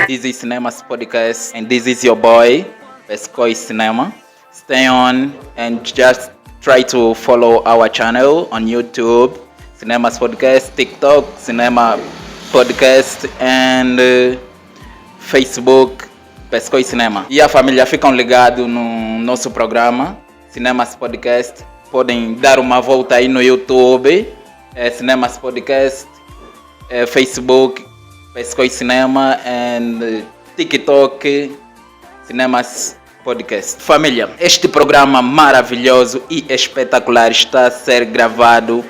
This is Cinemas Podcast, and this is your boy, Pescoy Cinema. Stay on and just try to follow our channel on YouTube, Cinemas Podcast, TikTok, Cinema Podcast, and Facebook, Pescoy Cinema. E a família, ficam ligados no nosso programa, Cinemas Podcast. Podem dar uma volta aí no YouTube, Cinemas Podcast, Facebook, Pescoy Cinema, and TikTok, Cinemas Podcast. Família, este programa maravilhoso e espetacular está a ser gravado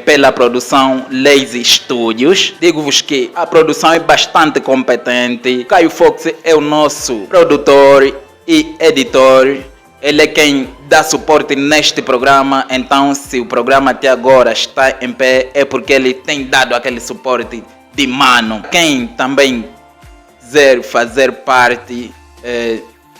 pela produção Lazy Studios. Digo-vos que a produção é bastante competente. Caio Fox é o nosso produtor e editor. Ele é quem dá suporte neste programa. Então, se o programa até agora está em pé, é porque ele tem dado aquele suporte de mano. Quem também quiser fazer parte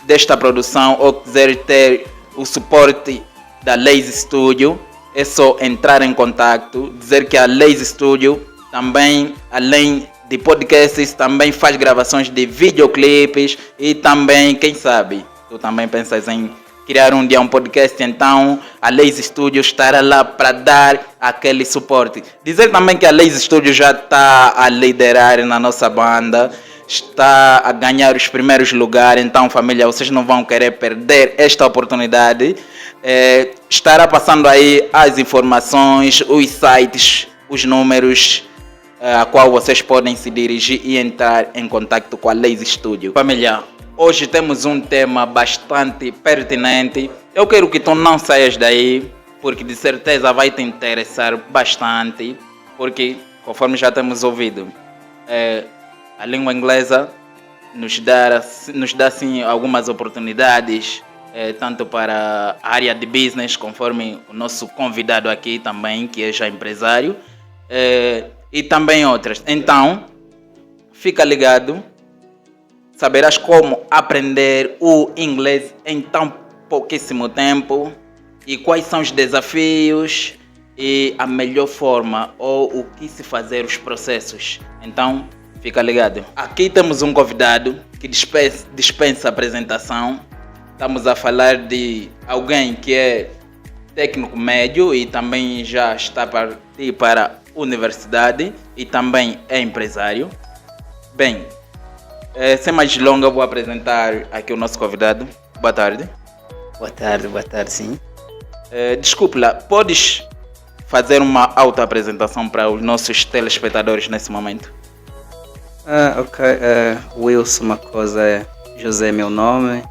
desta produção ou quiser ter o suporte da Lazy Studio, é só entrar em contato, dizer que a Lazy Studio também, além de podcasts, também faz gravações de videoclipes e também, quem sabe, tu também pensas em criar um dia um podcast, então a Lazy Studio estará lá para dar aquele suporte. Dizer também que a Lazy Studio já está a liderar na nossa banda, está a ganhar os primeiros lugares, então família, vocês não vão querer perder esta oportunidade. Estará passando aí as informações, os sites, os números a qual vocês podem se dirigir e entrar em contato com a Lazy Studio. Família, hoje temos um tema bastante pertinente. Eu quero que tu não saias daí, porque de certeza vai te interessar bastante, porque conforme já temos ouvido, a língua inglesa nos dá sim algumas oportunidades, tanto para a área de business, conforme o nosso convidado aqui também, que é já empresário, e também outras. Então, fica ligado, saberás como aprender o inglês em tão pouquíssimo tempo e quais são os desafios e a melhor forma ou o que se fazer, os processos. Então, fica ligado. Aqui temos um convidado que dispensa apresentação. Estamos a falar de alguém que é técnico médio e também já está a partir para a universidade e também é empresário. Bem, sem mais delongas, vou apresentar aqui o nosso convidado. Boa tarde. Boa tarde, sim. Desculpe lá, podes fazer uma auto-apresentação para os nossos telespectadores nesse momento? Ok. Wilson Macosa José é meu nome.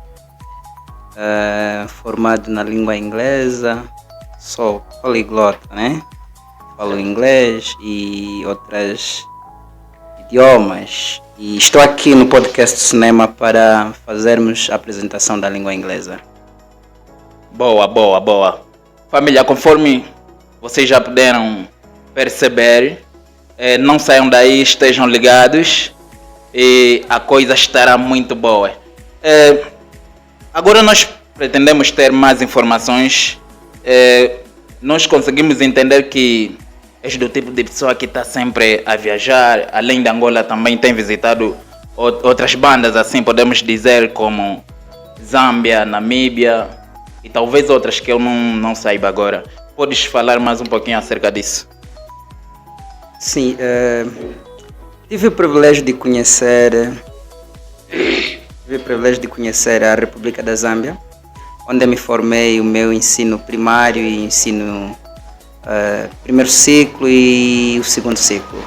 Formado na língua inglesa. Sou poliglota, né? Falo inglês e outros idiomas. E estou aqui no podcast Cinema para fazermos a apresentação da língua inglesa. Boa. Família, conforme vocês já puderam perceber, não saiam daí, estejam ligados e a coisa estará muito boa. Agora nós pretendemos ter mais informações. Nós conseguimos entender que és do tipo de pessoa que está sempre a viajar. Além de Angola, também tem visitado outras bandas, assim podemos dizer, como Zâmbia, Namíbia e talvez outras que eu não saiba agora. Podes falar mais um pouquinho acerca disso? Sim, tive o privilégio de conhecer a República da Zâmbia, onde me formei o meu ensino primário e ensino primeiro ciclo e o segundo ciclo.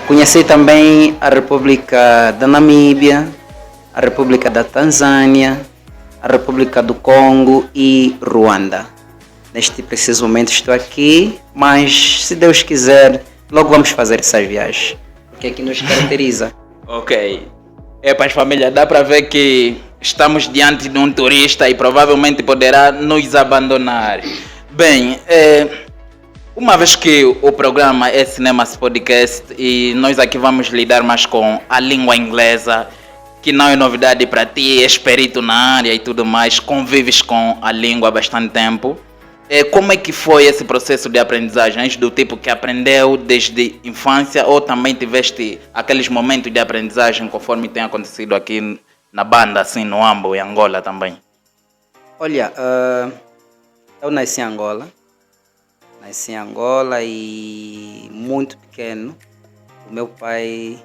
Conheci também a República da Namíbia, a República da Tanzânia, a República do Congo e Ruanda. Neste preciso momento estou aqui, mas se Deus quiser, logo vamos fazer essas viagens, porque aqui nos caracteriza. Ok. Para as famílias, dá para ver que estamos diante de um turista e provavelmente poderá nos abandonar. Bem, uma vez que o programa é Cinemas Podcast e nós aqui vamos lidar mais com a língua inglesa, que não é novidade para ti, és perito na área e tudo mais, convives com a língua há bastante tempo. Como é que foi esse processo de aprendizagem? És do tipo que aprendeu desde infância ou também tiveste aqueles momentos de aprendizagem conforme tem acontecido aqui na banda, assim, no Ambo, em Angola também? Olha, eu nasci em Angola. Nasci em Angola e muito pequeno o meu pai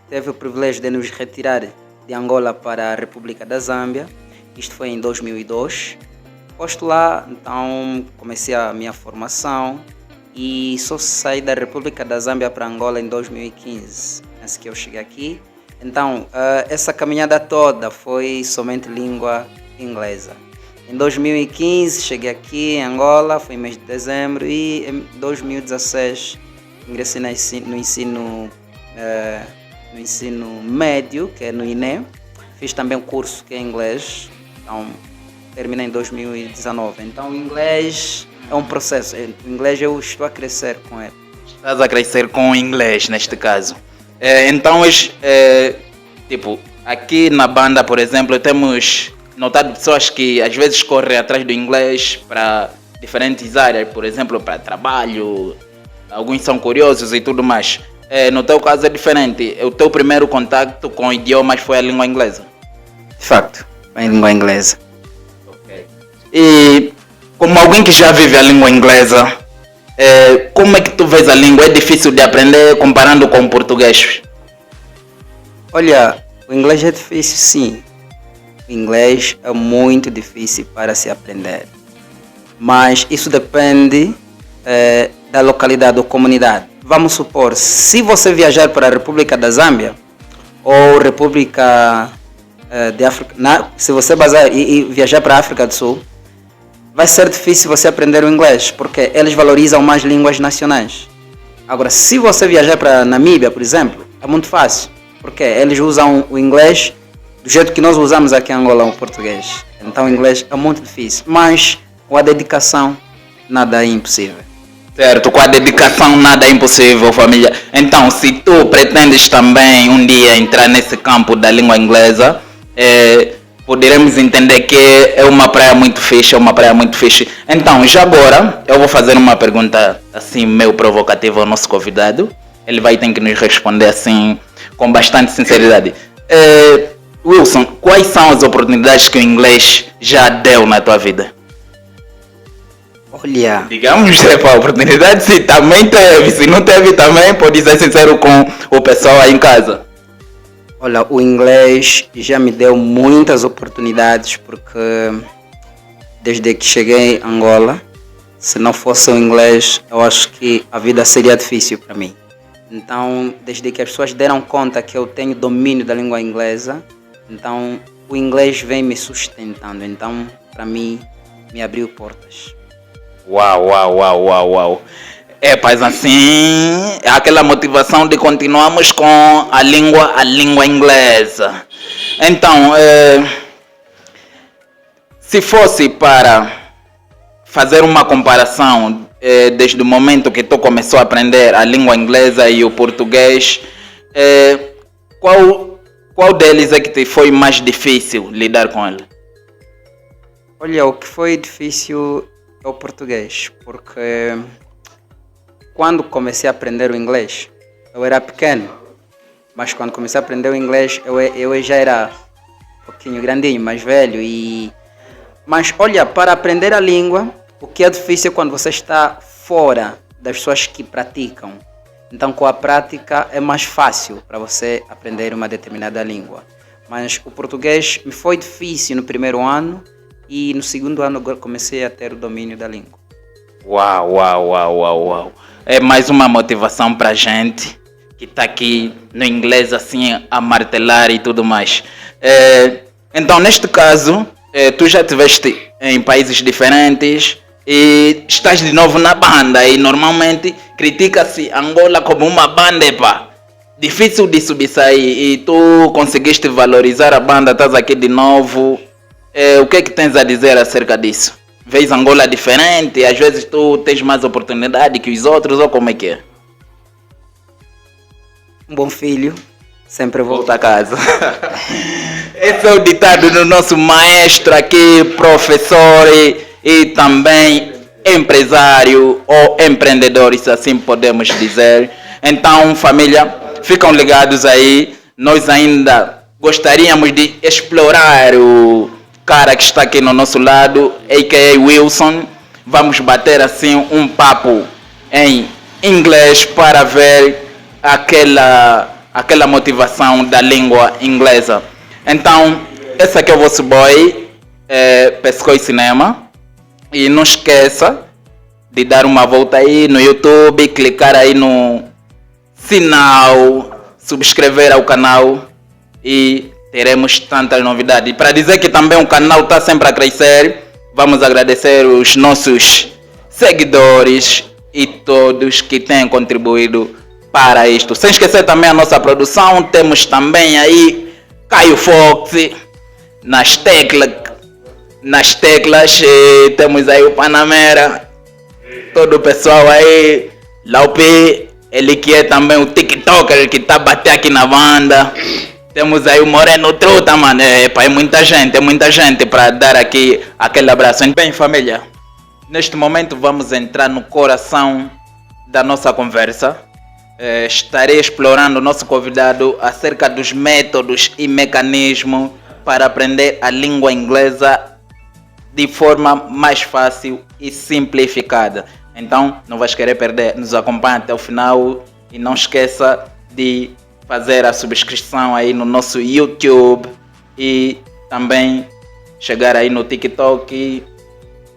teve o privilégio de nos retirar de Angola para a República da Zâmbia. Isto foi em 2002. Posto lá, então comecei a minha formação e só saí da República da Zâmbia para Angola em 2015. Assim que eu cheguei aqui. Então, essa caminhada toda foi somente língua inglesa. Em 2015 cheguei aqui em Angola, foi mês de dezembro, e em 2016 ingressei no ensino médio, que é no INE. Fiz também um curso que é inglês, então terminei em 2019. Então o inglês é um processo, o inglês eu estou a crescer com ele. Estás a crescer com o inglês neste caso. Então, tipo, aqui na banda, por exemplo, temos notado pessoas que às vezes correm atrás do inglês para diferentes áreas, por exemplo, para trabalho, alguns são curiosos e tudo mais. No teu caso é diferente, o teu primeiro contato com idiomas foi a língua inglesa? De facto, a língua inglesa. Okay. E como alguém que já vive a língua inglesa, como é que tu vês a língua? É difícil de aprender comparando com o português? Olha, o inglês é difícil, sim. O inglês é muito difícil para se aprender. Mas isso depende da localidade ou comunidade. Vamos supor, se você viajar para a República da Zâmbia ou República de África, se você basar e viajar para a África do Sul, vai ser difícil você aprender o inglês, porque eles valorizam mais línguas nacionais. Agora, se você viajar para a Namíbia, por exemplo, é muito fácil, porque eles usam o inglês do jeito que nós usamos aqui em Angola o português. Então o inglês é muito difícil, mas com a dedicação nada é impossível. Certo, com a dedicação nada é impossível, família. Então, se tu pretendes também um dia entrar nesse campo da língua inglesa, poderemos entender que é uma praia muito fixe, Então, já agora, eu vou fazer uma pergunta assim meio provocativa ao nosso convidado. Ele vai ter que nos responder assim com bastante sinceridade. Wilson, quais são as oportunidades que o inglês já deu na tua vida? Olha, digamos, a oportunidade se também teve, se não teve também, pode ser sincero com o pessoal aí em casa. Olha, o inglês já me deu muitas oportunidades, porque desde que cheguei em Angola, se não fosse o inglês, eu acho que a vida seria difícil para mim. Então, desde que as pessoas deram conta que eu tenho domínio da língua inglesa, então o inglês vem me sustentando. Então, para mim, me abriu portas. Uau. Pois assim, é aquela motivação de continuarmos com a língua inglesa. Então, se fosse para fazer uma comparação desde o momento que tu começou a aprender a língua inglesa e o português, qual deles é que te foi mais difícil lidar com ele? Olha, o que foi difícil é o português, porque quando comecei a aprender o inglês, eu era pequeno, mas quando comecei a aprender o inglês, eu já era um pouquinho grandinho, mais velho. Mas olha, para aprender a língua, o que é difícil é quando você está fora das pessoas que praticam. Então, com a prática é mais fácil para você aprender uma determinada língua. Mas o português me foi difícil no primeiro ano, e no segundo ano agora comecei a ter o domínio da língua. Uau. É mais uma motivação pra gente que tá aqui no inglês assim a martelar e tudo mais. Então, neste caso, tu já estiveste em países diferentes e estás de novo na banda, e normalmente critica-se Angola como uma banda, difícil de subsair, e tu conseguiste valorizar a banda, estás aqui de novo. O que é que tens a dizer acerca disso? Vês Angola diferente? Às vezes tu tens mais oportunidade que os outros, ou como é que é? Um bom filho sempre volta a casa. Esse é o ditado do nosso maestro aqui, professor e também empresário ou empreendedor, se assim podemos dizer. Então, família, ficam ligados aí. Nós ainda gostaríamos de explorar o cara que está aqui no nosso lado, a.k.a. Wilson. Vamos bater assim um papo em inglês para ver aquela motivação da língua inglesa. Então, esse aqui é o vosso boy, Pescoi Cinema. E não esqueça de dar uma volta aí no YouTube, clicar aí no sinal, subscrever ao canal e teremos tantas novidades. E para dizer que também o canal está sempre a crescer, vamos agradecer os nossos seguidores e todos que têm contribuído para isto. Sem esquecer também a nossa produção, temos também aí Caio Fox nas teclas, temos aí o Panamera, todo o pessoal aí, Laupi, ele que é também o TikToker que tá batendo aqui na banda. Temos aí o Moreno Truta, mano, é muita gente para dar aqui aquele abraço. Bem, família, neste momento vamos entrar no coração da nossa conversa. Estarei explorando o nosso convidado acerca dos métodos e mecanismos para aprender a língua inglesa de forma mais fácil e simplificada. Então, não vais querer perder, nos acompanhe até o final e não esqueça de fazer a subscrição aí no nosso YouTube e também chegar aí no TikTok,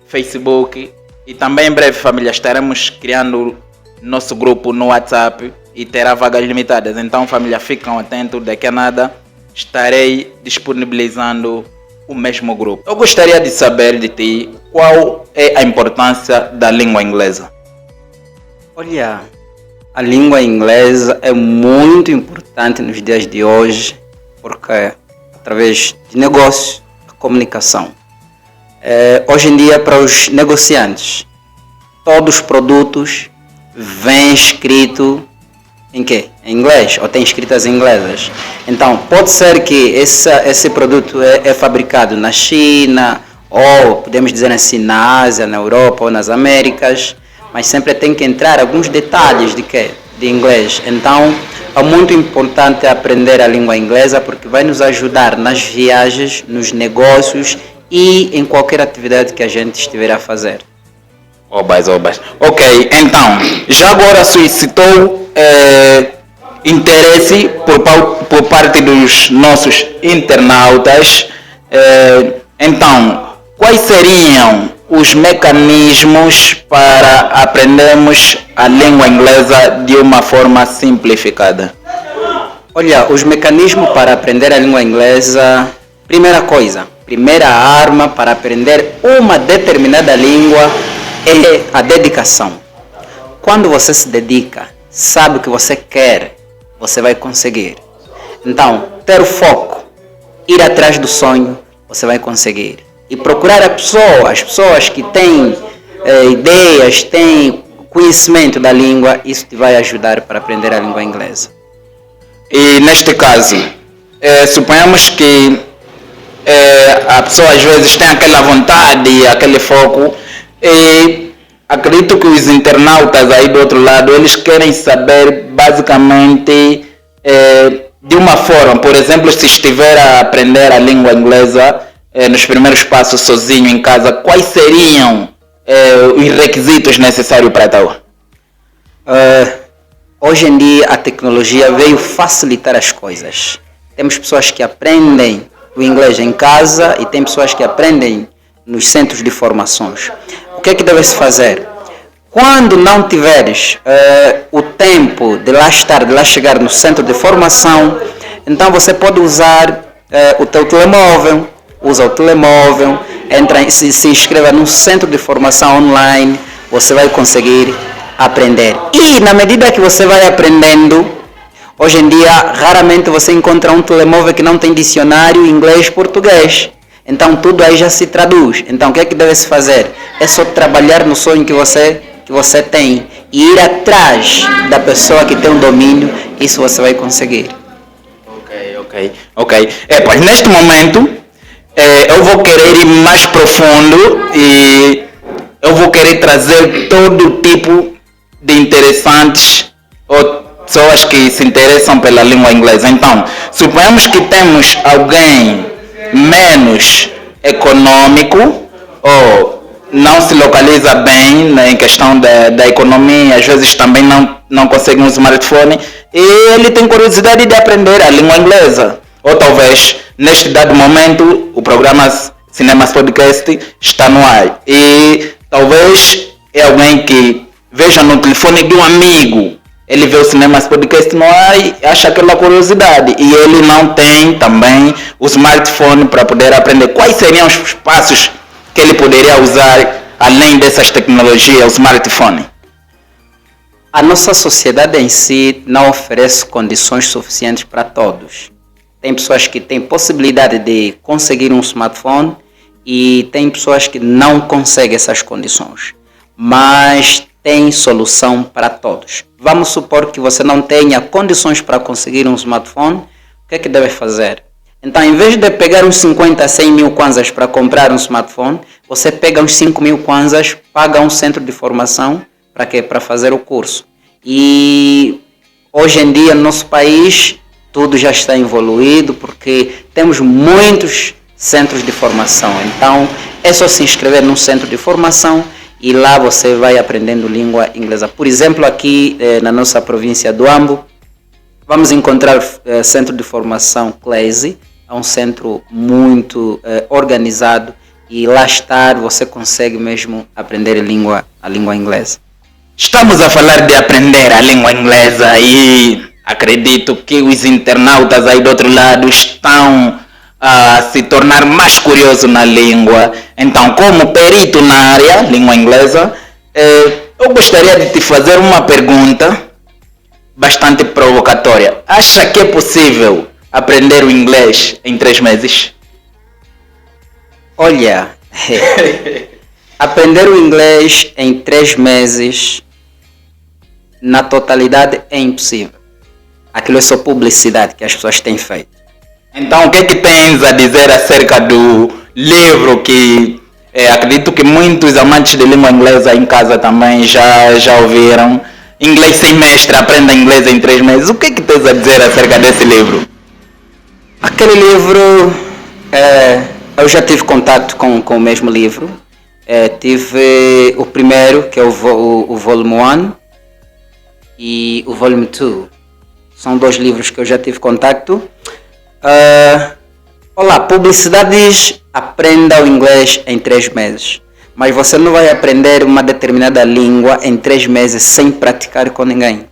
Facebook e também em breve, família, estaremos criando nosso grupo no WhatsApp e terá vagas limitadas. Então, família, ficam atentos, daqui a nada estarei disponibilizando o mesmo grupo. Eu gostaria de saber de ti qual é a importância da língua inglesa. Olha, a língua inglesa é muito importante nos dias de hoje, porque através de negócios, comunicação. Hoje em dia, para os negociantes, todos os produtos vêm escrito em quê? Em inglês, ou tem escritas em inglesas. Então, pode ser que esse produto é fabricado na China, ou podemos dizer assim, na Ásia, na Europa ou nas Américas, mas sempre tem que entrar alguns detalhes de inglês. Então, é muito importante aprender a língua inglesa porque vai nos ajudar nas viagens, nos negócios e em qualquer atividade que a gente estiver a fazer. Obas. Ok, então, já agora suscitou interesse por parte dos nossos internautas. Então, quais seriam os mecanismos para aprendermos a língua inglesa de uma forma simplificada? Olha, os mecanismos para aprender a língua inglesa, primeira arma para aprender uma determinada língua é a dedicação. Quando você se dedica, sabe o que você quer, você vai conseguir. Então, ter foco, ir atrás do sonho, você vai conseguir. E procurar as pessoas que têm ideias, têm conhecimento da língua, isso te vai ajudar para aprender a língua inglesa. E neste caso, suponhamos que a pessoa às vezes tem aquela vontade, aquele foco, e acredito que os internautas aí do outro lado, eles querem saber basicamente de uma forma, por exemplo, se estiver a aprender a língua inglesa nos primeiros passos sozinho em casa, quais seriam os requisitos necessários para tal? Hoje em dia a tecnologia veio facilitar as coisas. Temos pessoas que aprendem o inglês em casa e tem pessoas que aprendem nos centros de formações. O que é que deve-se fazer? Quando não tiveres o tempo de lá estar, de lá chegar no centro de formação, então você pode usar o teu telemóvel, usa o telemóvel, se inscreva num centro de formação online, você vai conseguir aprender. E na medida que você vai aprendendo, hoje em dia raramente você encontra um telemóvel que não tem dicionário inglês-português. Então tudo aí já se traduz. Então o que é que deve-se fazer? É só trabalhar no sonho que você tem e ir atrás da pessoa que tem um domínio, isso você vai conseguir. Ok. Pois neste momento eu vou querer ir mais profundo e eu vou querer trazer todo tipo de interessantes ou pessoas que se interessam pela língua inglesa. Então, suponhamos que temos alguém menos econômico ou não se localiza bem, né, em questão da economia, às vezes também não consegue um smartphone e ele tem curiosidade de aprender a língua inglesa. Ou talvez, neste dado momento, o programa Cinemas Podcast está no ar e talvez é alguém que veja no telefone de um amigo, ele vê o Cinemas Podcast no ar e acha aquela curiosidade e ele não tem também o smartphone para poder aprender. Quais seriam os passos que ele poderia usar além dessas tecnologias, o smartphone? A nossa sociedade em si não oferece condições suficientes para todos. Tem pessoas que têm possibilidade de conseguir um smartphone e tem pessoas que não conseguem essas condições. Mas tem solução para todos. Vamos supor que você não tenha condições para conseguir um smartphone, o que é que deve fazer? Então, em vez de pegar uns 50, 100 mil kwanzas para comprar um smartphone, você pega uns 5 mil kwanzas, paga um centro de formação, para quê? Para fazer o curso. E hoje em dia, no nosso país, tudo já está evoluído, porque temos muitos centros de formação. Então, é só se inscrever num centro de formação e lá você vai aprendendo língua inglesa. Por exemplo, aqui na nossa província do Ambo, vamos encontrar centro de formação CLESE, é um centro muito organizado e lá estar você consegue mesmo aprender a língua inglesa. Estamos a falar de aprender a língua inglesa e acredito que os internautas aí do outro lado estão a se tornar mais curiosos na língua. Então, como perito na área, língua inglesa, eu gostaria de te fazer uma pergunta bastante provocatória. Acha que é possível aprender o inglês em 3 meses? Olha, aprender o inglês em 3 meses, na totalidade, é impossível. Aquilo é só publicidade que as pessoas têm feito. Então, o que é que tens a dizer acerca do livro que acredito que muitos amantes de língua inglesa em casa também já ouviram? Inglês sem mestre, aprenda inglês em 3 meses. O que é que tens a dizer acerca desse livro? Aquele livro, eu já tive contato com o mesmo livro. Tive o primeiro, que é o Volume 1 e o Volume 2. São 2 livros que eu já tive contato. Olá, publicidade diz aprenda o inglês em 3 meses. Mas você não vai aprender uma determinada língua em 3 meses sem praticar com ninguém.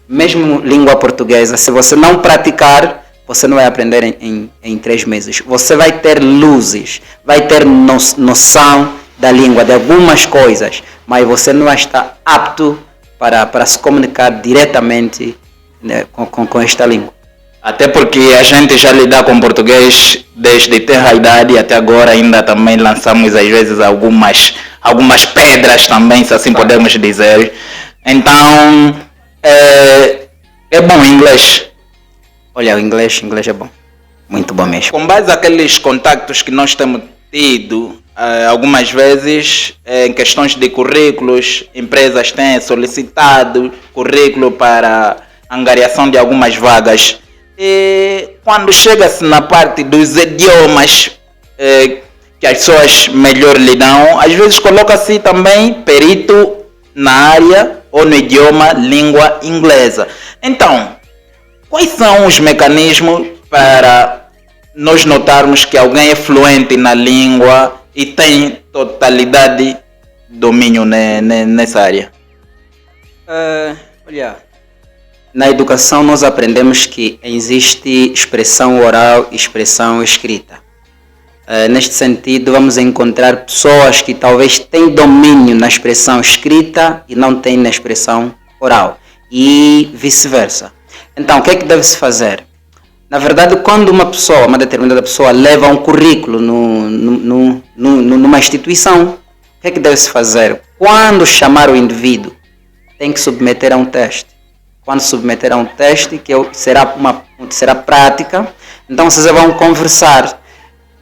Mesmo língua portuguesa, se você não praticar, você não vai aprender em 3 meses. Você vai ter luzes, vai ter noção da língua, de algumas coisas, mas você não vai estar apto para se comunicar diretamente, né, com esta língua. Até porque a gente já lida com português desde terra idade e até agora ainda também lançamos às vezes algumas pedras também, se assim podemos dizer. Então, é bom o inglês. Olha, o inglês é bom. Muito bom mesmo. Com base naqueles contactos que nós temos tido, algumas vezes, em questões de currículos, empresas têm solicitado currículo para angariação de algumas vagas. E quando chega-se na parte dos idiomas que as pessoas melhor lidam, às vezes coloca-se também perito na área ou no idioma língua inglesa. Então, quais são os mecanismos para nós notarmos que alguém é fluente na língua e tem totalidade de domínio nessa área? Olha, na educação nós aprendemos que existe expressão oral e expressão escrita. Neste sentido, vamos encontrar pessoas que talvez têm domínio na expressão escrita e não têm na expressão oral, e vice-versa. Então, o que é que deve-se fazer? Na verdade, quando uma determinada pessoa leva um currículo numa instituição, o que é que deve-se fazer? Quando chamar o indivíduo, tem que submeter a um teste. Quando submeter a um teste, que será prática, então vocês vão conversar.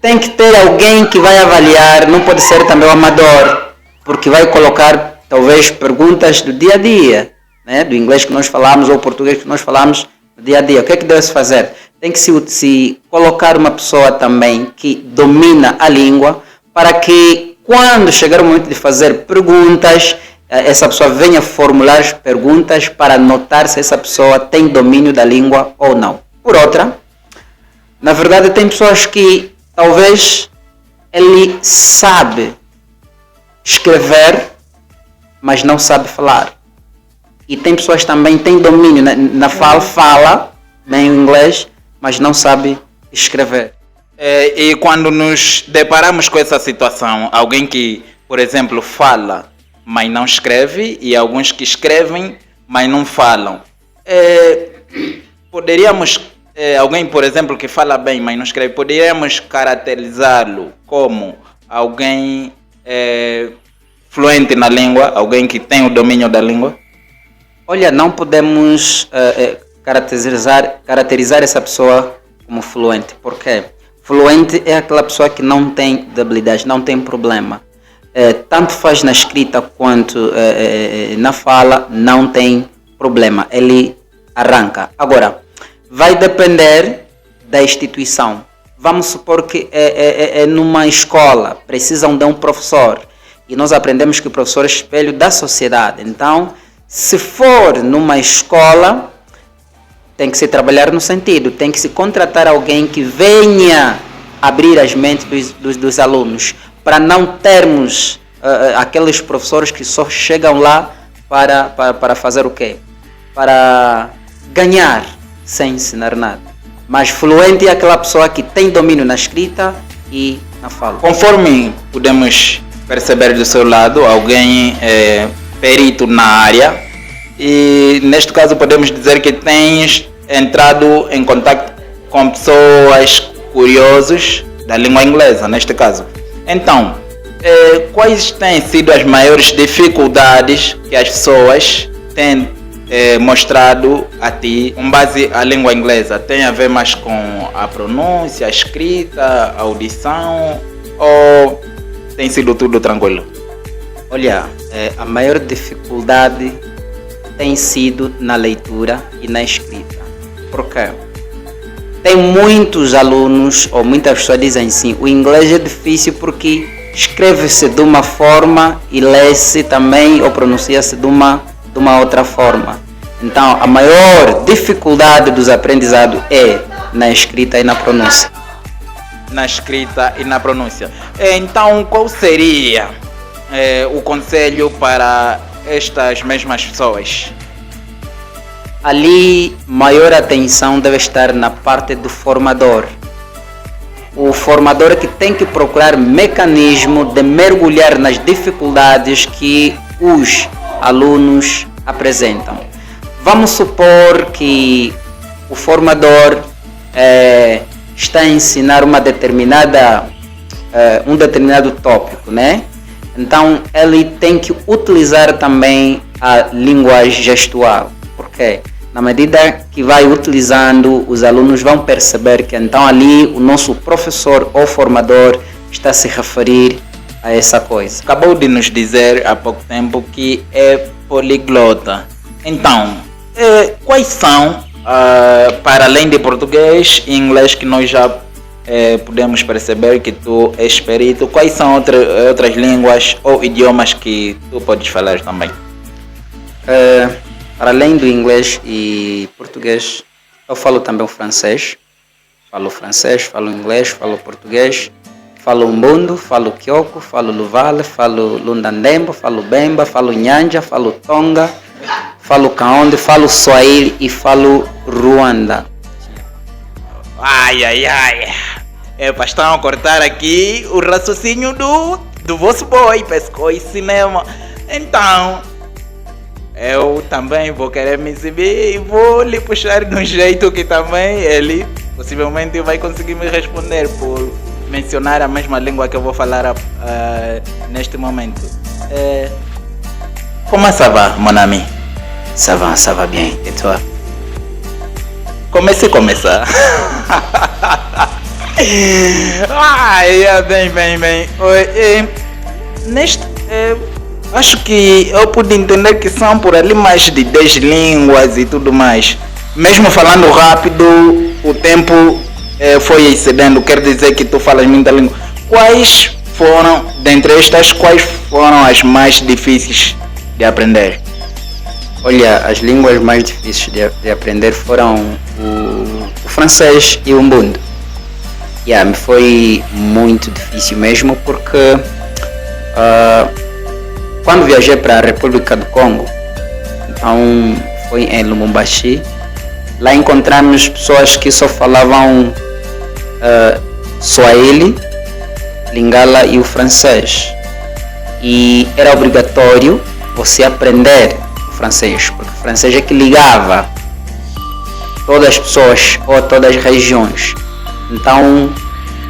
tem que ter alguém que vai avaliar, não pode ser também o amador, porque vai colocar talvez perguntas do dia a dia, né? Do inglês que nós falamos ou português que nós falamos no dia a dia. O que é que deve-se fazer? Tem que se colocar uma pessoa também que domina a língua, para que quando chegar o momento de fazer perguntas, essa pessoa venha formular perguntas para notar se essa pessoa tem domínio da língua ou não. Por outra, na verdade tem pessoas que talvez ele sabe escrever, mas não sabe falar. E tem pessoas também que têm domínio na fala bem o inglês, mas não sabe escrever. E quando nos deparamos com essa situação, alguém que, por exemplo, fala, mas não escreve, e alguns que escrevem, mas não falam, poderíamos, alguém, por exemplo, que fala bem, mas não escreve, poderíamos caracterizá-lo como alguém fluente na língua, alguém que tem o domínio da língua? Olha, não podemos caracterizar essa pessoa como fluente. Por quê? Fluente é aquela pessoa que não tem debilidade, não tem problema. Tanto faz na escrita quanto na fala, não tem problema. Ele arranca. Agora, vai depender da instituição. Vamos supor que é numa escola, precisam de um professor. E nós aprendemos que o professor é espelho da sociedade. Então, se for numa escola, tem que se trabalhar no sentido, tem que se contratar alguém que venha abrir as mentes dos alunos, para não termos aqueles professores que só chegam lá para fazer o quê? Para ganhar, sem ensinar nada. Mas fluente é aquela pessoa que tem domínio na escrita e na fala. Conforme podemos perceber do seu lado, alguém perito na área, e neste caso podemos dizer que tens entrado em contato com pessoas curiosos da língua inglesa, neste caso. Então, quais têm sido as maiores dificuldades que as pessoas têm mostrado a ti com base à língua inglesa? Tem a ver mais com a pronúncia, a escrita, a audição, ou tem sido tudo tranquilo? Olha, a maior dificuldade tem sido na leitura e na escrita. Por quê? Tem muitos alunos, ou muitas pessoas dizem sim, o inglês é difícil porque escreve-se de uma forma e lê-se também, ou pronuncia-se de uma outra forma. Então, a maior dificuldade dos aprendizados é na escrita e na pronúncia. Na escrita e na pronúncia. Então, qual seria o conselho para estas mesmas pessoas? Ali, maior atenção deve estar na parte do formador. O formador é que tem que procurar mecanismo de mergulhar nas dificuldades que os alunos apresentam. Vamos supor que o formador está a ensinar um determinado tópico, né? Então, ele tem que utilizar também a linguagem gestual. Por quê? Na medida que vai utilizando, os alunos vão perceber que então ali o nosso professor ou formador está a se referir a essa coisa. Acabou de nos dizer há pouco tempo que é poliglota. Então, quais são, para além de português e inglês, que nós já podemos perceber que tu és perito, quais são outras línguas ou idiomas que tu podes falar também? Para além do inglês e português, eu falo também o francês. Falo francês, falo inglês, falo português, falo umbundo, falo kyoko, falo luvale, falo lundandembo, falo bemba, falo nyanja, falo tonga, falo kaonde, falo swahili e falo ruanda. Ai. Estão a cortar aqui o raciocínio do vosso boy, Pescoe Cinema. Então, eu também vou querer me exibir e vou lhe puxar de um jeito que também ele possivelmente vai conseguir me responder por mencionar a mesma língua que eu vou falar neste momento. Comment ça va, mon ami? Ça va bien. Et toi? Comece. Bem. Acho que eu pude entender que são por ali mais de 10 línguas e tudo mais. Mesmo falando rápido, o tempo foi excedendo. Quer dizer que tu falas muita língua. Quais foram, dentre estas, quais foram as mais difíceis de aprender? Olha, as línguas mais difíceis de aprender foram o francês e o Ubuntu. Me foi muito difícil mesmo porque quando viajei para a República do Congo, então foi em Lubumbashi, lá encontramos pessoas que só falavam Swahili, Lingala e o francês. E era obrigatório você aprender o francês, porque o francês é que ligava todas as pessoas ou todas as regiões. Então,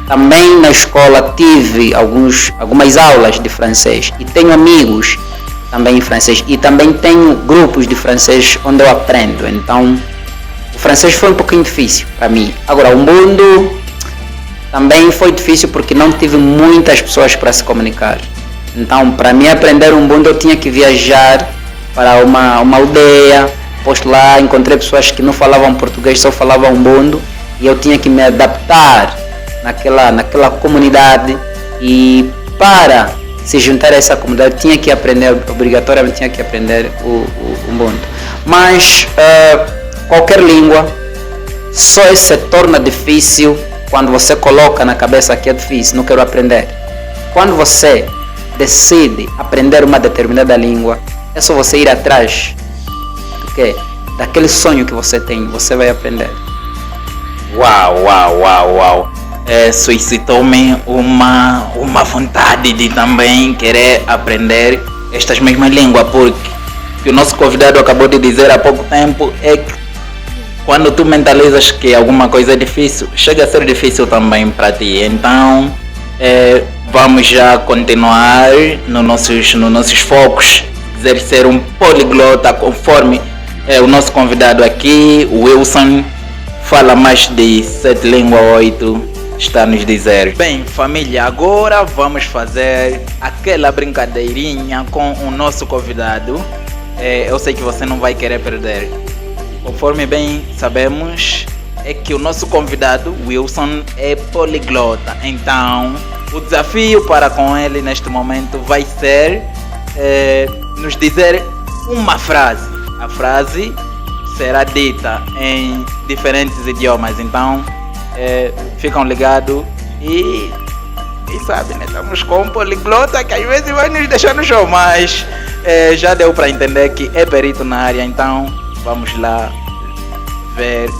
também na escola tive algumas aulas de francês e tenho amigos também em francês e também tenho grupos de francês onde eu aprendo. Então, o francês foi um pouquinho difícil para mim. Agora, o mundo também foi difícil porque não tive muitas pessoas para se comunicar. Então, para mim aprender um mundo eu tinha que viajar para uma aldeia. Depois lá encontrei pessoas que não falavam português, só falavam Ubuntu, e eu tinha que me adaptar naquela comunidade, e para se juntar a essa comunidade tinha que aprender, obrigatoriamente tinha que aprender o Ubuntu. Mas qualquer língua só se torna difícil quando você coloca na cabeça que é difícil, não quero aprender. Quando você decide aprender uma determinada língua, é só você ir atrás daquele sonho que você tem, você vai aprender. Uau! Suscitou-me uma vontade de também querer aprender estas mesmas línguas, porque o nosso convidado acabou de dizer há pouco tempo é que quando tu mentalizas que alguma coisa é difícil, chega a ser difícil também para ti. Então, vamos já continuar nos nossos focos, dizer ser um poliglota, conforme o nosso convidado aqui, o Wilson, fala mais de 7 línguas, 8, está a nos dizer. Bem, família, agora vamos fazer aquela brincadeirinha com o nosso convidado. Eu sei que você não vai querer perder. Conforme bem sabemos, é que o nosso convidado, Wilson, é poliglota. Então, o desafio para com ele neste momento vai ser nos dizer uma frase. A frase será dita em diferentes idiomas. Então, ficam ligados e sabe, né? Estamos com um poliglota que às vezes vai nos deixar no show, mas já deu para entender que é perito na área. Então, vamos lá ver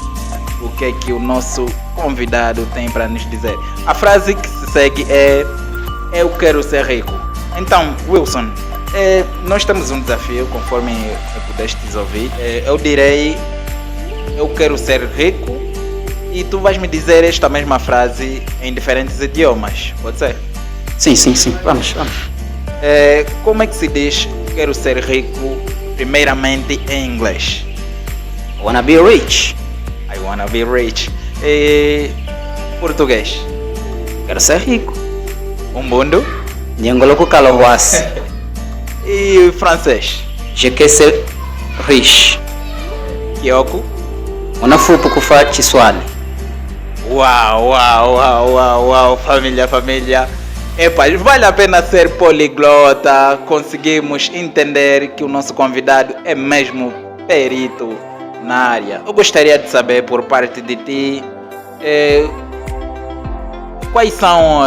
o que é que o nosso convidado tem para nos dizer. A frase que se segue é: eu quero ser rico. Então, Wilson, nós temos um desafio, conforme pudestes ouvir. Eu direi: eu quero ser rico, e tu vais me dizer esta mesma frase em diferentes idiomas, pode ser? Sim, vamos. Como é que se diz quero ser rico primeiramente em inglês? I wanna be rich. I wanna be rich. Português? Quero ser rico. Ubuntu? Nyangoloku Kalawasi. E francês? Je quero ser riche. Kyoko? Unafupu kufa Kiswahili. Uau, família. Vale a pena ser poliglota. Conseguimos entender que o nosso convidado é mesmo perito na área. Eu gostaria de saber por parte de ti quais são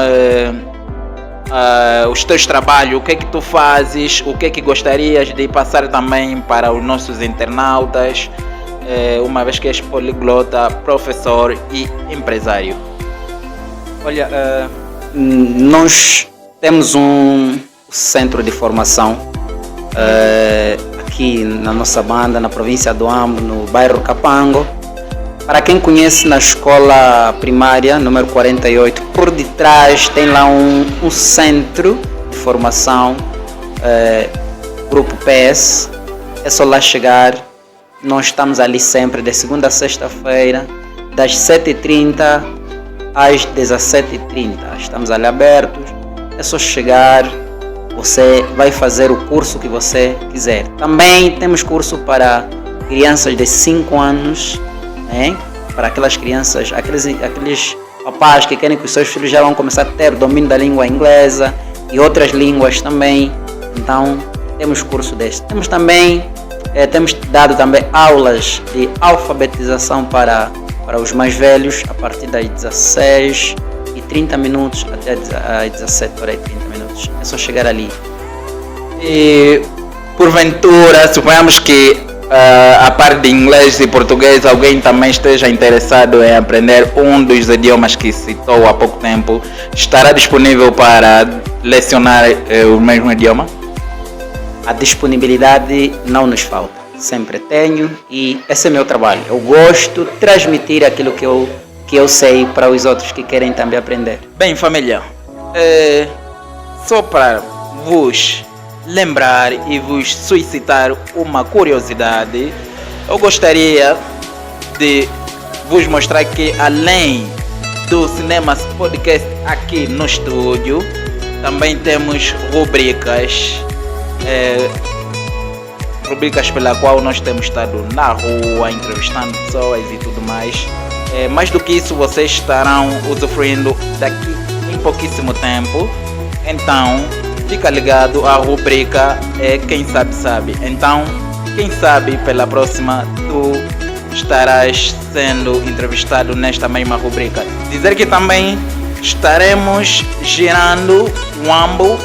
os teus trabalhos, o que é que tu fazes, o que é que gostarias de passar também para os nossos internautas, uma vez que és poliglota, professor e empresário. Olha, nós temos um centro de formação aqui na nossa banda, na província do Ambo, no bairro Kapango. Para quem conhece, na escola primária, número 48, por detrás tem lá um centro de formação, grupo PS. É só lá chegar. Nós estamos ali sempre, de segunda a sexta-feira, das 7h30 às 17h30. Estamos ali abertos, é só chegar, você vai fazer o curso que você quiser. Também temos curso para crianças de 5 anos, né? Para aquelas crianças, aqueles papais que querem que os seus filhos já vão começar a ter domínio da língua inglesa e outras línguas também. Então, temos curso desse. Temos dado também aulas de alfabetização para os mais velhos, a partir das 16h30 até às 17h30. É só chegar ali. E, porventura, suponhamos que a parte de inglês e português, alguém também esteja interessado em aprender um dos idiomas que citou há pouco tempo, estará disponível para lecionar o mesmo idioma? A disponibilidade não nos falta, sempre tenho, e esse é meu trabalho. Eu gosto de transmitir aquilo que eu sei para os outros que querem também aprender. Bem, família, só para vos lembrar e vos suscitar uma curiosidade, eu gostaria de vos mostrar que além do Cinemas Podcast aqui no estúdio, também temos rubricas pela qual nós temos estado na rua, entrevistando pessoas e tudo mais. Mais do que isso, vocês estarão usufruindo daqui em pouquíssimo tempo. Então, fica ligado, a rubrica é Quem Sabe Sabe. Então, quem sabe pela próxima tu estarás sendo entrevistado nesta mesma rubrica. Dizer que também estaremos girando o AMBO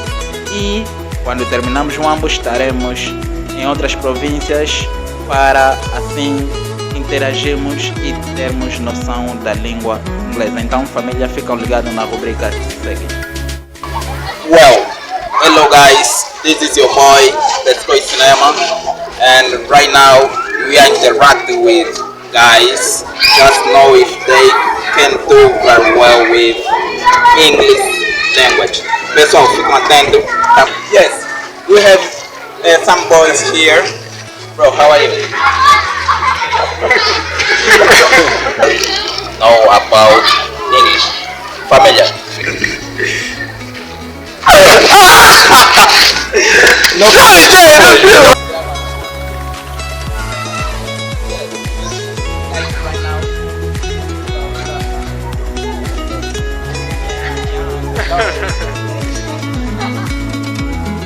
e quando terminamos o AMBO estaremos em outras províncias para assim interagirmos e termos noção da língua inglesa. Então, família, ficam ligados na rubrica que segue. Well, hello guys, this is your boy Pescoy Cinema, and right now we are interacting with guys. Just know if they can do very well with English language. Pessoal, fiquem atentos. Yes, we have some boys here. Bro, how are you? Know about English. Família. No.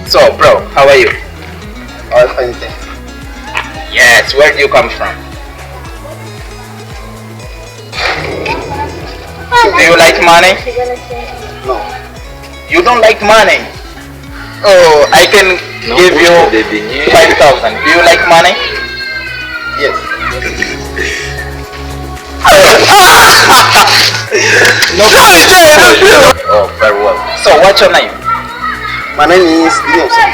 So, bro, how are you? All fine, thanks. Yes, where do you come from? Do you like money? No. You don't like money? Oh, I can give you 5,000. Do you like money? Yes. No. Oh, very well. So, what's your name? My name is Nilson.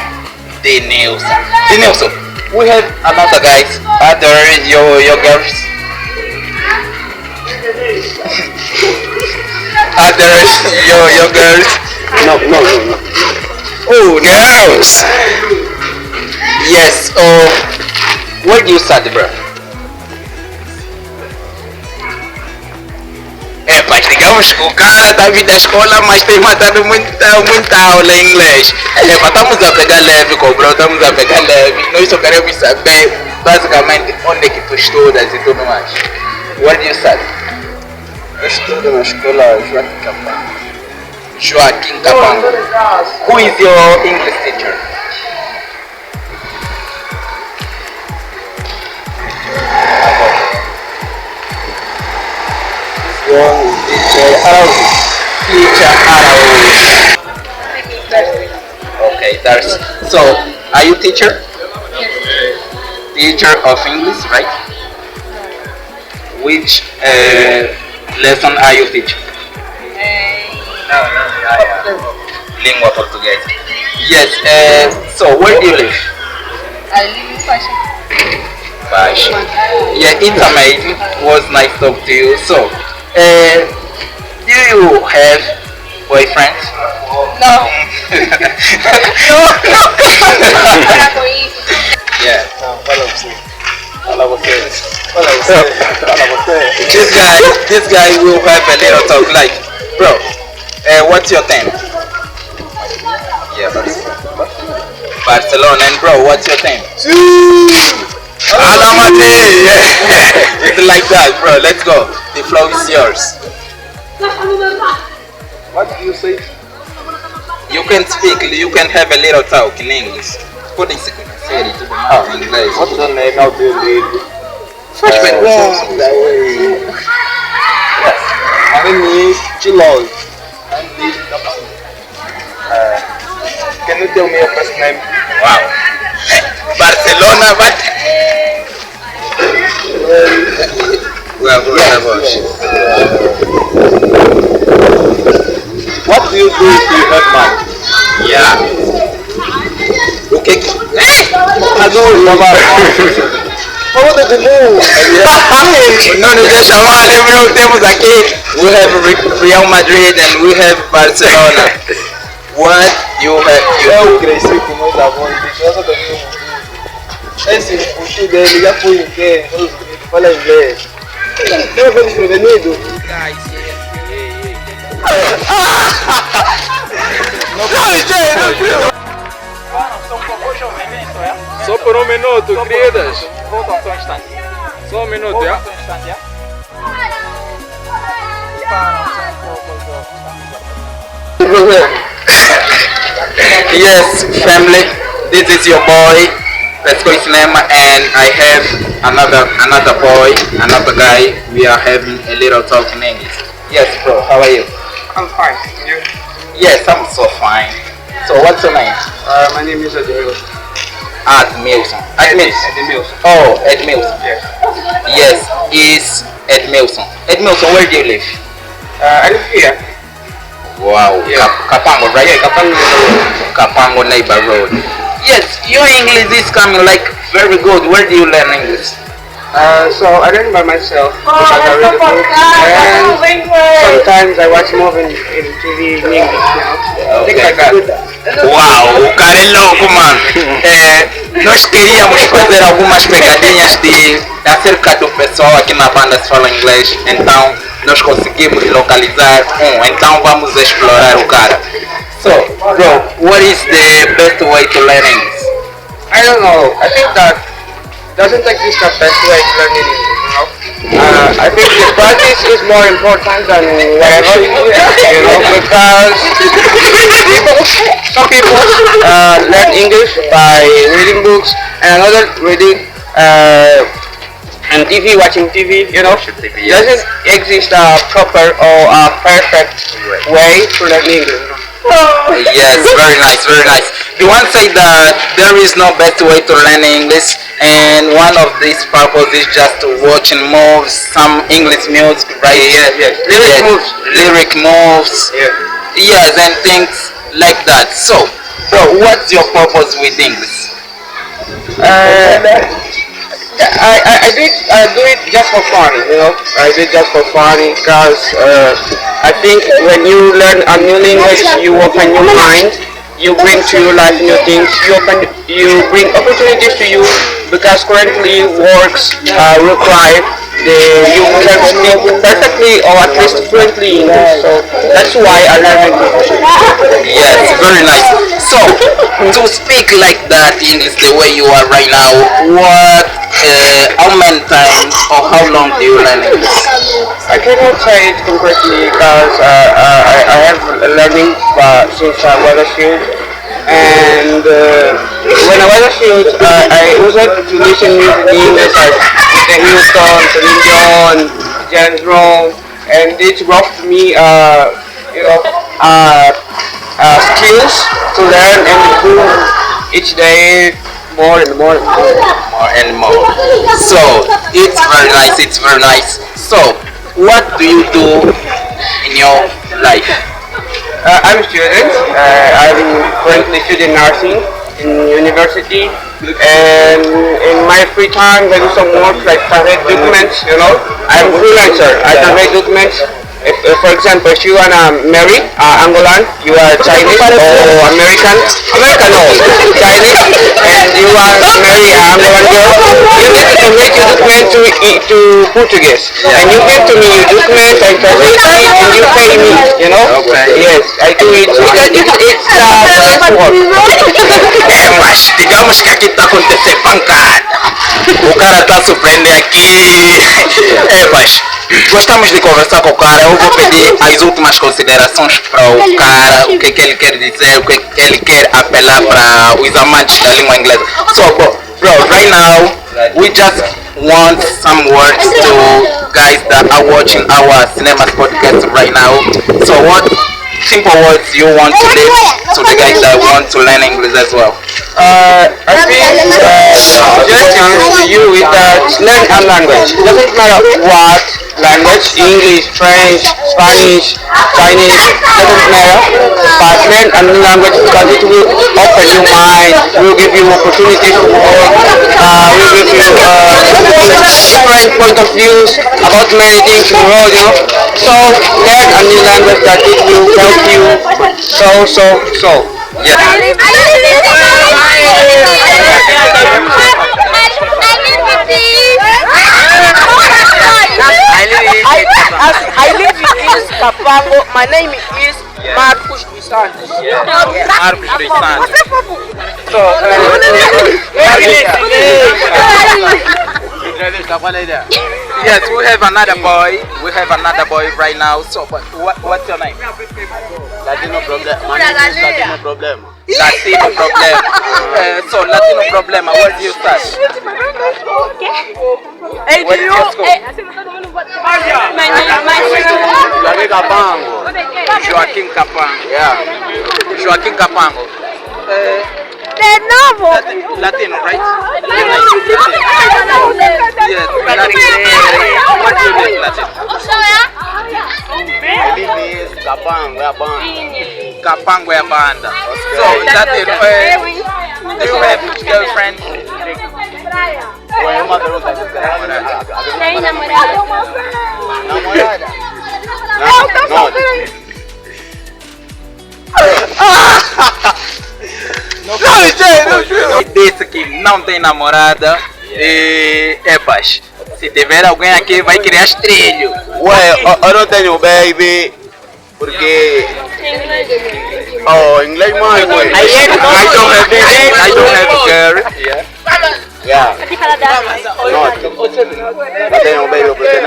Denilson. We have another guys. Other your girls. Others your girls. No. Oh, girls. Yes. Oh, where do you study, bro? Digamos que o cara tá vindo da escola, mas tem matado muita aula em inglês. Estamos a pegar leve com o bro, estamos a pegar leve. Nós só queremos saber, basicamente, onde é que tu estudas e tudo mais. Where do you study? Eu estudo na escola Joaquim Capango. Joaquim Capango. Who is your English teacher? Teacher Araújo. Okay, Darcy. So, are you teacher? Yes. Teacher of English, right? Which lesson are you teaching? Língua portuguesa. Yes. So, where do you live? I live in Fashion. Fashion. Yeah, it's amazing. It was nice talking to you. So, do you have boyfriends? No. Yeah. Não, fala você. This guy will have a little talk like, bro, what's your team? Yeah, Barcelona. And bro, what's your team? Alamati. Yeah. It's like that, bro. Let's go. The floor is yours. What do you say? You can speak. You can have a little talk in English. Pode ser que série tudo mais em inglês. What's the name of the league? Faz perguntas. My name is Chiloy. Can you tell me your first name? Wow. Barcelona, but What do you do if you have money? yeah. O que que What do you do? não nos deixa mal, lembrou, temos aqui we have Real Madrid and we have Barcelona. What you have Eu cresci com meus avós de casa da minha mãe. Esse o tio dele já foi em quê? Fala inglês. Não foi desprevenido? Só por um minuto, queridas. Só um minuto, já? Yes, family. This is your boy, Pesco Cinema, and I have another boy, another guy. We are having a little talk in English. Yes, bro. How are you? I'm fine. You? Yes, I'm so fine. So what's your name? My name is Adil. Edmilson. Edmilson. Oh, Edmilson. Yes. Yes, it's Edmilson. Edmilson, where do you live? I live here. Wow. Yeah. Kapango, right? Yeah, Kapango. Kapango Neighbor Road. Yes, your English is coming like very good. Where do you learn English? So I learn by myself because I read the books and sometimes I watch movies in TV in English, you know, things like that. Uau, o cara é louco, mano. Nós queríamos fazer algumas pegadinhas acerca do pessoal aqui na banda se fala inglês, então nós conseguimos localizar então vamos explorar o cara. So, bro, what is the best way to learn English? I don't know. I think that doesn't exist a best way to learn English, you know. I think the practice is more important than whatever, you know, because some people learn English by reading books and another reading and TV, watching TV, you know. Doesn't exist a proper or a perfect way to learn English. Yes, very nice, very nice. You want to say that there is no best way to learn English, and one of these purposes is just to watch and moves, some English music, right? Yes. Lyric moves. Yeah. Yes, and things like that. So, bro, what's your purpose with English? I do it just for fun, you know. I do it just for fun because I think when you learn a new language, you open your mind, you bring to your life new things, you bring opportunities to you because currently works require you can speak perfectly or at least fluently English. So that's why I learned English. Yes, very nice. So, to speak like that in the way you are right now, how many times or how long do you learn English? I cannot say it concretely because I have learning since I was a child. And when I was a child, I was able to listen music in English like Whitney Houston, Celine Dion, James Brown, and it brought me, skills to learn and improve each day more and more. More and more. So, it's very nice, it's very nice. So, what do you do in your life? I'm a student. I'm currently studying nursing in university, and in my free time I do some work like translate documents. You know, I'm a freelancer. I translate documents If, for example, if you wanna marry Angolan, you are Chinese or American, no, Chinese, and you want to marry an Angolan girl, you need to convert your document to Portuguese, and you give to me your document and translate it, and you pay me, you know? Yes, I do it. It's work. Mas digamos que aqui está acontecendo pancada. O cara está surpreendendo aqui. Mas gostamos de conversar com o cara. Eu vou pedir as últimas considerações para o cara, o que ele quer dizer, o que ele quer apelar para os amantes da língua inglesa. So, bro, right now, we just want some words to guys that are watching our Cinemas podcast right now. So, what simple words you want to leave to the guys that want to learn English as well? I think suggestion to you is that learn a language. Doesn't matter what language, English, French, Spanish, Chinese, doesn't matter. But learn a new language because it will open your mind, will give you opportunity to work, will give you different point of views about many things in the world, you know. So learn a new language that it will help you so. Yes. I live in Kapango. My name is Marcos dos Santos. Marcos dos Santos. Yes, we have another boy. We have another boy right now. So, but what's your name? Latino problem. My name is Latino problem. Latino problem. So, Latino problema. Where do you start? Where do you school? Joaquim Capango. Yeah. Joaquim Capango. Latino, right? Yes, Latino. What do you mean Latino? Capango é a banda. So, Latino, do you have girlfriend? Disse que não tem namorada e epas, se tiver alguém aqui vai criar estrilho. Ué, eu não tenho baby porque inglês mais ué. I don't have girl. Yeah. Não tenho baby porque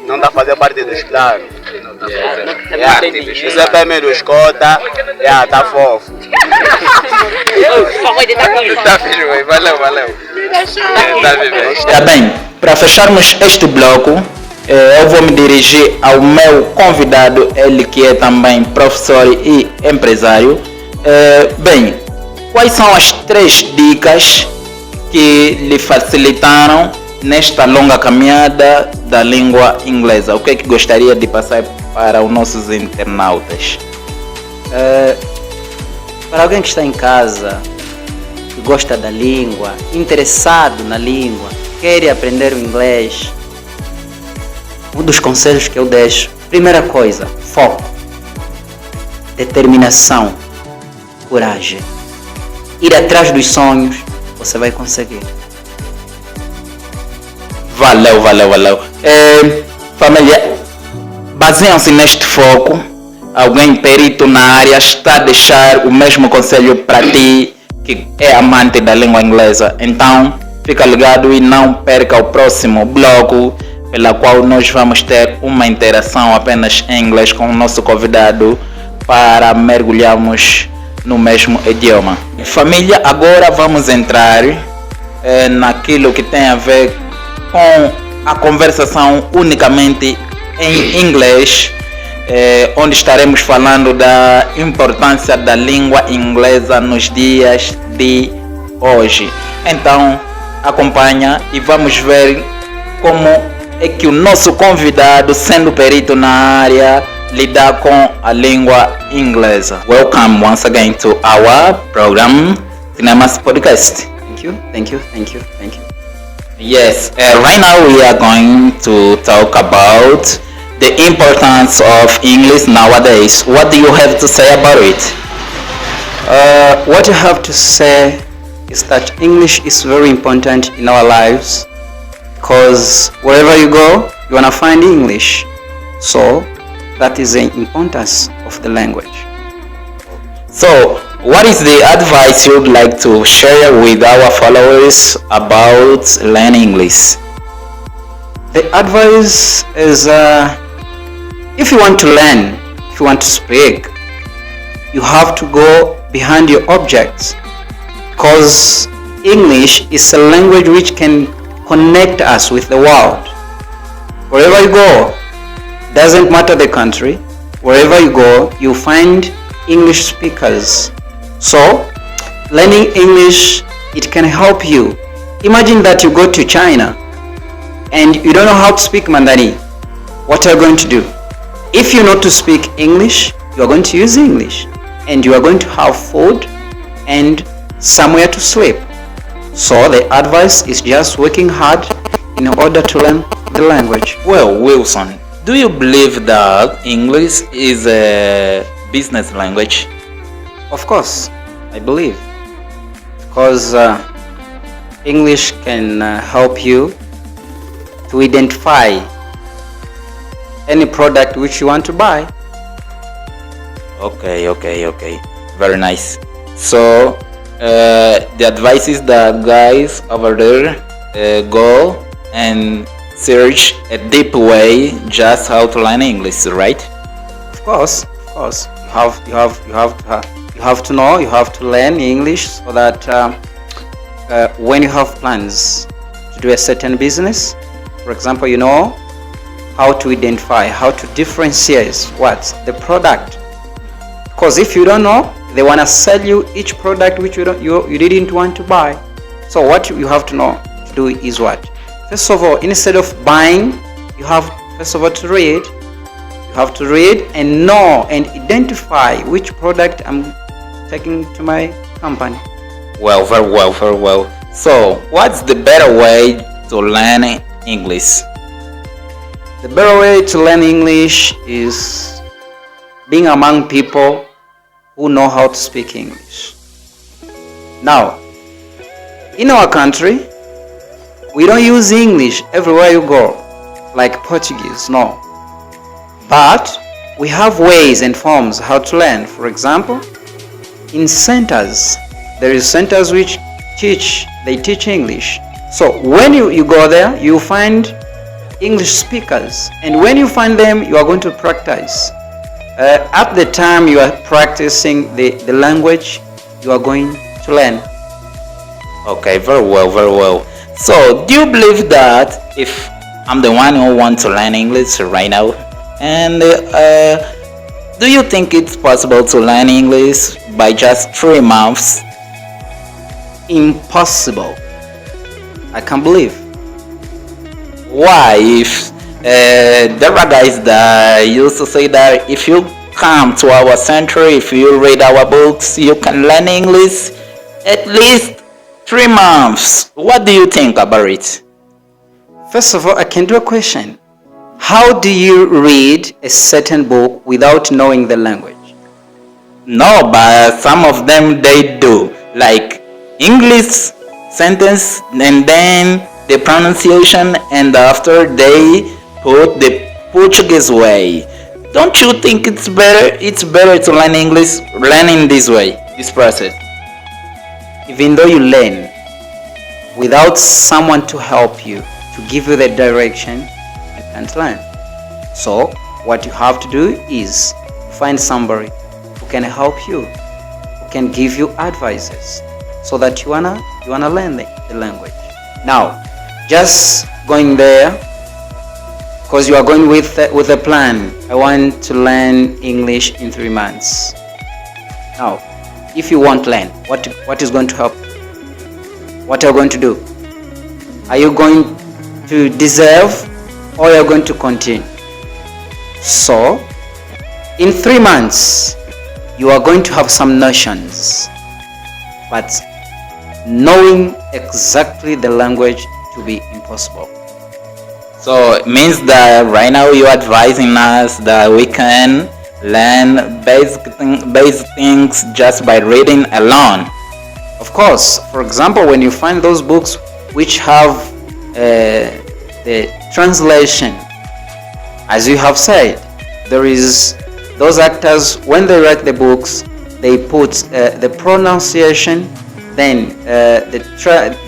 não dá fazer parte dos planos. Isso é bem meio escota, tá fofo. Tá firme, valeu. Tá bem, para fecharmos este bloco, eu vou me dirigir ao meu convidado, ele que é também professor e empresário. Bem, quais são as 3 dicas que lhe facilitaram nesta longa caminhada da língua inglesa? O que é que gostaria de passar para os nossos internautas? Para alguém que está em casa, que gosta da língua, interessado na língua, quer aprender o inglês, um dos conselhos que eu deixo: primeira coisa, foco, determinação, coragem. Ir atrás dos sonhos, você vai conseguir. Valeu. Família, baseiam-se neste foco. Alguém perito na área está a deixar o mesmo conselho para ti que é amante da língua inglesa. Então, fica ligado e não perca o próximo bloco, pela qual nós vamos ter uma interação apenas em inglês com o nosso convidado para mergulharmos no mesmo idioma. Família, agora vamos entrar naquilo que tem a ver com a conversação unicamente em inglês, onde estaremos falando da importância da língua inglesa nos dias de hoje. Então, acompanha e vamos ver como é que o nosso convidado, sendo perito na área, lida com a língua inglesa. Welcome once again to our program, Cinemas Podcast. Thank you. Yes, right now we are going to talk about the importance of English nowadays. What do you have to say about it? What I have to say is that English is very important in our lives, because wherever you go, you want to find English. So that is the importance of the language. So, what is the advice you'd like to share with our followers about learning English? The advice is, if you want to learn, if you want to speak, you have to go behind your objects, because English is a language which can connect us with the world. Wherever you go, doesn't matter the country, wherever you go, you find English speakers. So, learning English, it can help you. Imagine that you go to China and you don't know how to speak Mandarin. What are you going to do? If you know to speak English, you are going to use English, and you are going to have food and somewhere to sleep. So the advice is just working hard in order to learn the language. Well, Wilson, do you believe that English is a business language? Of course, I believe, because English can help you to identify any product which you want to buy. Okay. Very nice. So, the advice is that guys over there go and search a deep way just how to learn English, right? Of course. You have to know. You have to learn English so that when you have plans to do a certain business, for example, you know how to identify, how to differentiate what's the product. Because if you don't know, they want to sell you each product which you didn't want to buy. So what you have to know to do is what? First of all, instead of buying, you have first of all to read. You have to read and know and identify which product I'm taking to my company. Well, very well. So, what's the better way to learn English? The better way to learn English is being among people who know how to speak English. Now, in our country, we don't use English everywhere you go, like Portuguese, no. But we have ways and forms how to learn. For example, in centers, there is centers which teach English. So when you go there, you find English speakers, and when you find them, you are going to practice. At the time you are practicing the language, you are going to learn. Okay, very well. So, do you believe that if I'm the one who wants to learn English right now, and do you think it's possible to learn English by just 3 months? Impossible. I can't believe. Why? If there are guys that used to say that if you come to our center, if you read our books, you can learn English at least 3 months. What do you think about it? First of all, I can do a question. How do you read a certain book without knowing the language? No, but some of them they do. Like English sentence and then the pronunciation, and after they put the Portuguese way. Don't you think it's better to learn English learning this way, this process? Even though you learn without someone to help you, to give you the direction, you can't learn. So what you have to do is find somebody who can help you, who can give you advices, so that you wanna learn the language. Now, just going there because you are going with a plan. I want to learn English in 3 months. Now, if you won't learn, what is going to help? What are you going to do? Are you going to deserve, or are you going to continue? So, in 3 months, you are going to have some notions, but knowing exactly the language to be impossible. So it means that right now you're advising us that we can learn basic things just by reading alone. Of course, for example, when you find those books which have the translation, as you have said, there is those actors, when they write the books, they put the pronunciation, then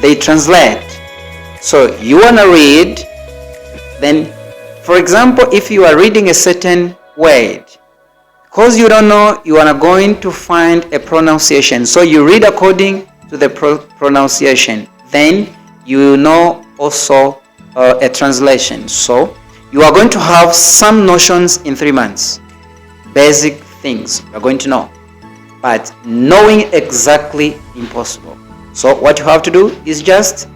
they translate. So you want to read, then for example, if you are reading a certain word, because you don't know, you are going to find a pronunciation. So you read according to the pronunciation. Then you know also a translation. So you are going to have some notions in 3 months. Basic things you are going to know. But knowing exactly impossible. So what you have to do is just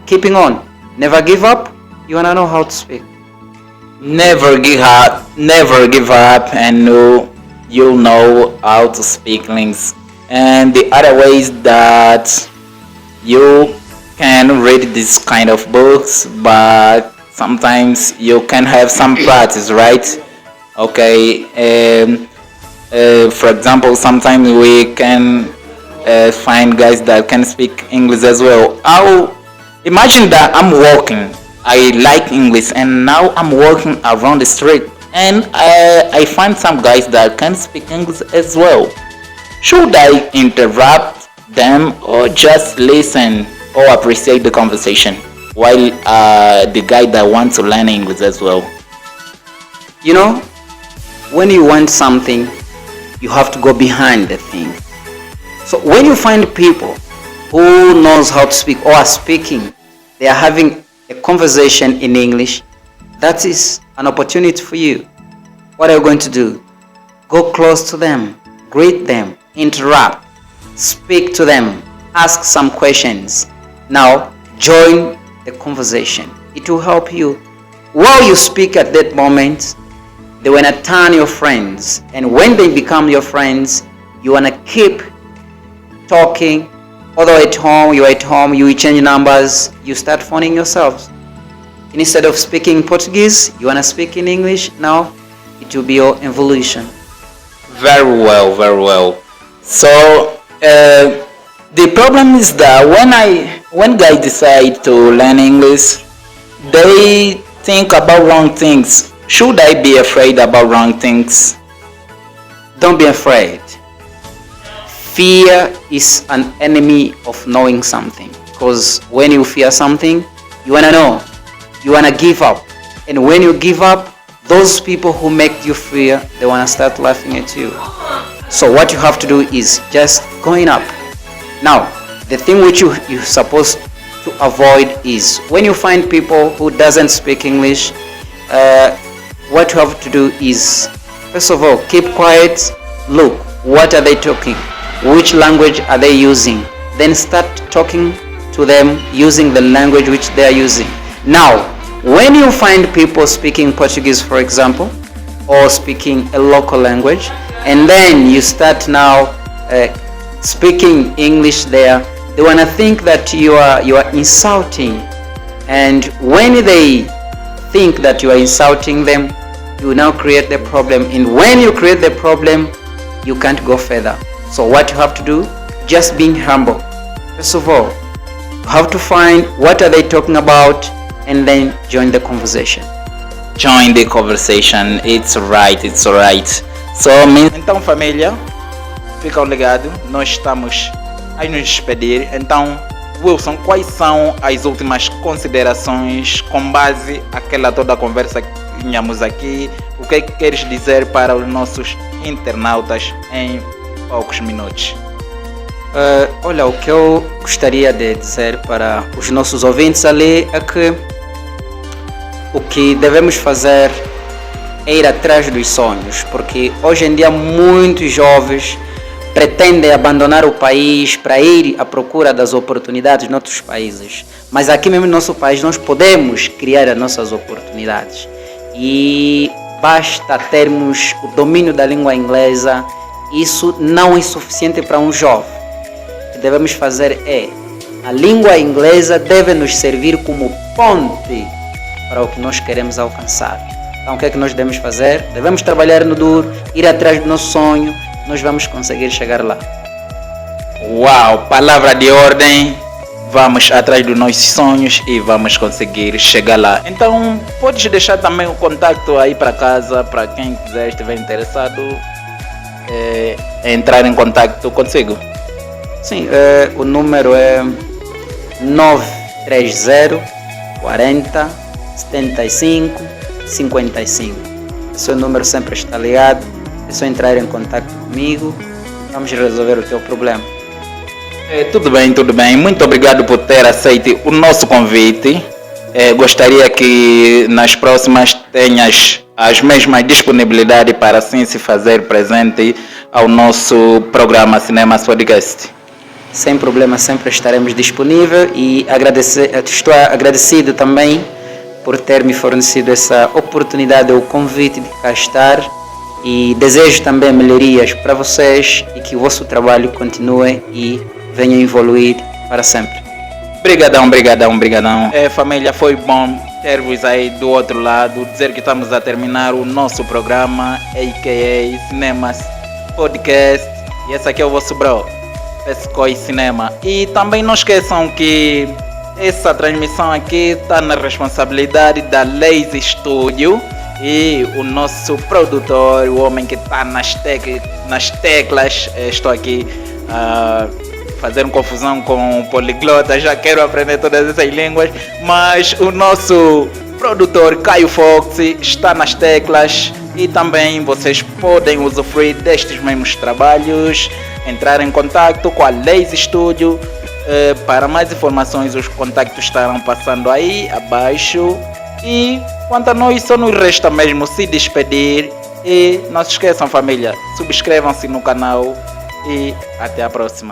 keeping on. Never give up. You want to know how to speak. Never give up, and you'll know how to speak English. And the other ways that you can read this kind of books, but sometimes you can have some practice, right? Okay. For example, sometimes we can find guys that can speak English as well. Imagine that I'm walking. I like English, and now I'm walking around the street, and I find some guys that can speak English as well. Should I interrupt them or just listen or appreciate the conversation while the guy that wants to learn English as well? You know, when you want something, you have to go behind the thing. So when you find people who knows how to speak or are speaking, they are having a conversation in English, that is an opportunity for you. What are you going to do? Go close to them, greet them, interrupt, speak to them, ask some questions. Now join the conversation. It will help you. While you speak at that moment, they want to turn your friends, and when they become your friends, you want to keep talking. Although at home, you exchange numbers, you start phoning yourselves. Instead of speaking Portuguese, you want to speak in English. Now it will be your evolution. Very well. So the problem is that when guys decide to learn English, they think about wrong things. Should I be afraid about wrong things? Don't be afraid. Fear is an enemy of knowing something, because when you fear something, you want to know, you want to give up, and when you give up, those people who make you fear, they want to start laughing at you. So what you have to do is just going up. Now the thing which you're supposed to avoid is when you find people who doesn't speak English, what you have to do is, first of all, keep quiet, look, what are they talking? Which language are they using? Then start talking to them using the language which they are using. Now, when you find people speaking Portuguese, for example, or speaking a local language, and then you start now speaking English there, they want to think that you are insulting. And when they think that you are insulting them, you now create the problem. And when you create the problem, you can't go further. So what you have to do, just being humble. First of all, you have to find what are they talking about, and then join the conversation. Join the conversation. It's alright. So, então família, fica ligado, nós estamos a nos despedir. Então, Wilson, quais são as últimas considerações com base àquela toda a conversa que tínhamos aqui? O que é que queres dizer para os nossos internautas em poucos minutos? Olha, o que eu gostaria de dizer para os nossos ouvintes ali é que o que devemos fazer é ir atrás dos sonhos, porque hoje em dia muitos jovens pretendem abandonar o país para ir à procura das oportunidades em outros países. Mas aqui mesmo no nosso país nós podemos criar as nossas oportunidades. E basta termos o domínio da língua inglesa. Isso não é suficiente para um jovem. O que devemos fazer é, a língua inglesa deve nos servir como ponte para o que nós queremos alcançar. Então o que é que nós devemos fazer? Devemos trabalhar no duro, ir atrás do nosso sonho, nós vamos conseguir chegar lá. Uau, palavra de ordem. Vamos atrás dos nossos sonhos e vamos conseguir chegar lá. Então, podes deixar também o contato aí para casa, para quem quiser estiver interessado entrar em contato consigo. Sim, o número é 930 40 75 55. Esse é o número, sempre está ligado. É só entrar em contato comigo. Vamos resolver o teu problema. Tudo bem, tudo bem. Muito obrigado por ter aceito o nosso convite. Gostaria que nas próximas tenhas as mesmas disponibilidades para assim se fazer presente ao nosso programa Cinemas Podcast. Sem problema, sempre estaremos disponíveis e estou agradecido também por ter me fornecido essa oportunidade, o convite de cá estar, e desejo também melhorias para vocês e que o vosso trabalho continue e venha evoluir para sempre. Brigadão, brigadão, brigadão. Família, foi bom ter-vos aí do outro lado, dizer que estamos a terminar o nosso programa, a.k.a. Cinemas Podcast, e esse aqui é o vosso bro, Pescoy Cinema. E também não esqueçam que essa transmissão aqui está na responsabilidade da Lazy Studio e o nosso produtor, o homem que está nas teclas. Estou aqui a fazer uma confusão com o poliglota, já quero aprender todas essas línguas, mas o nosso produtor Caio Fox está nas teclas. E também vocês podem usufruir destes mesmos trabalhos, entrar em contato com a Lazy Studio. Para mais informações, os contactos estarão passando aí abaixo. E quanto a nós, só nos resta mesmo se despedir. E não se esqueçam, família, subscrevam-se no canal e até a próxima.